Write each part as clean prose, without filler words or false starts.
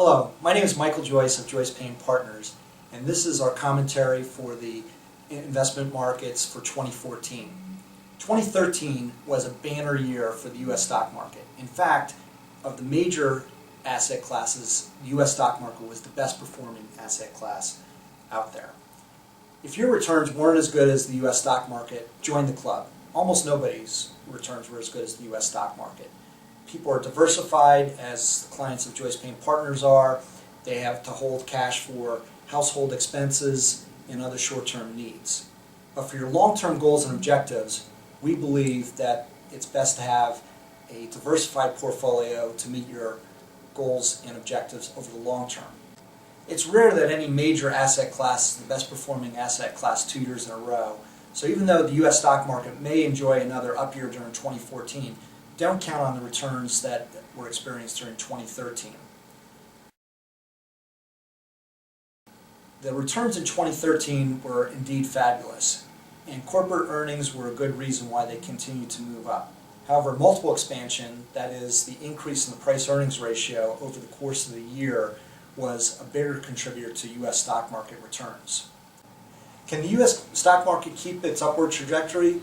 Hello, my name is Michael Joyce of JoycePayne Partners, and this is our commentary for the investment markets for 2014. 2013 was a banner year for the U.S. stock market. In fact, of the major asset classes, the U.S. stock market was the best performing asset class out there. If your returns weren't as good as the U.S. stock market, join the club. Almost nobody's returns were as good as the U.S. stock market. People are diversified, as the clients of JoycePayne Partners are. They have to hold cash for household expenses and other short-term needs. But for your long-term goals and objectives, we believe that it's best to have a diversified portfolio to meet your goals and objectives over the long term. It's rare that any major asset class is the best performing asset class 2 years in a row. So even though the U.S. stock market may enjoy another up year during 2014, don't count on the returns that were experienced during 2013. The returns in 2013 were indeed fabulous, and corporate earnings were a good reason why they continued to move up. However, multiple expansion, that is the increase in the price-earnings ratio over the course of the year, was a bigger contributor to U.S. stock market returns. Can the U.S. stock market keep its upward trajectory?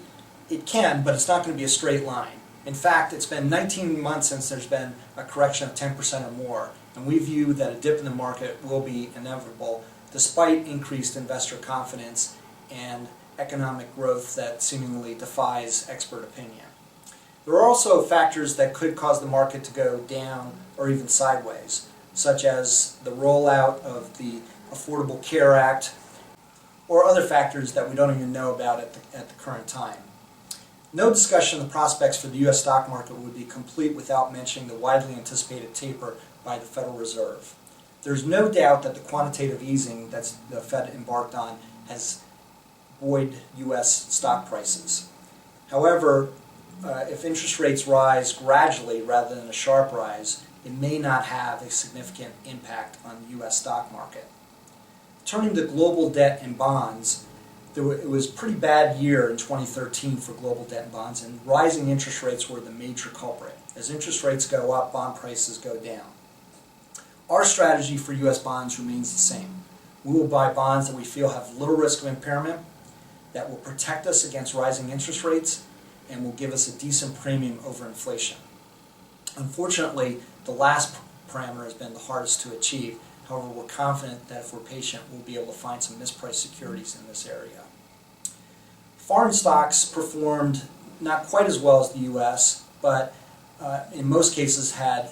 It can, but it's not going to be a straight line. In fact, it's been 19 months since there's been a correction of 10% or more, and we view that a dip in the market will be inevitable despite increased investor confidence and economic growth that seemingly defies expert opinion. There are also factors that could cause the market to go down or even sideways, such as the rollout of the Affordable Care Act or other factors that we don't even know about at the current time. No discussion of the prospects for the U.S. stock market would be complete without mentioning the widely anticipated taper by the Federal Reserve. There's no doubt that the quantitative easing that the Fed embarked on has buoyed U.S. stock prices. However, if interest rates rise gradually rather than a sharp rise, it may not have a significant impact on the U.S. stock market. Turning to global debt and bonds, it was a pretty bad year in 2013 for global debt and bonds, and rising interest rates were the major culprit. As interest rates go up, bond prices go down. Our strategy for U.S. bonds remains the same. We will buy bonds that we feel have little risk of impairment, that will protect us against rising interest rates, and will give us a decent premium over inflation. Unfortunately, the last parameter has been the hardest to achieve. However, we're confident that if we're patient, we'll be able to find some mispriced securities in this area. Foreign stocks performed not quite as well as the U.S., but in most cases had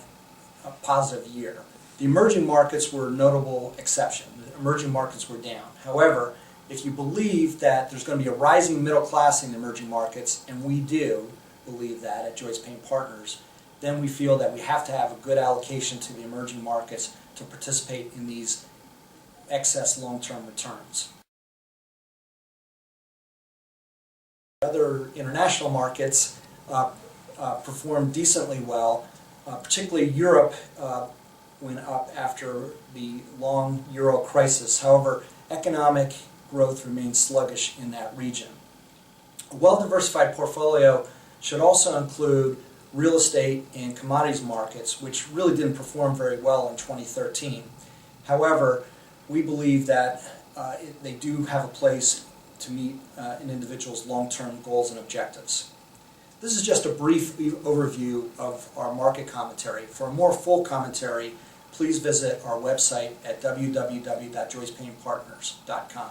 a positive year. The emerging markets were a notable exception. The emerging markets were down. However, if you believe that there's going to be a rising middle class in the emerging markets, and we do believe that at JoycePayne Partners, then we feel that we have to have a good allocation to the emerging markets to participate in these excess long-term returns. Other international markets performed decently well, particularly Europe went up after the long euro crisis. However, economic growth remains sluggish in that region. A well-diversified portfolio should also include real estate and commodities markets, which really didn't perform very well in 2013. However, we believe that they do have a place to meet an individual's long-term goals and objectives. This is just a brief overview of our market commentary. For a more full commentary, please visit our website at www.joycepaynepartners.com.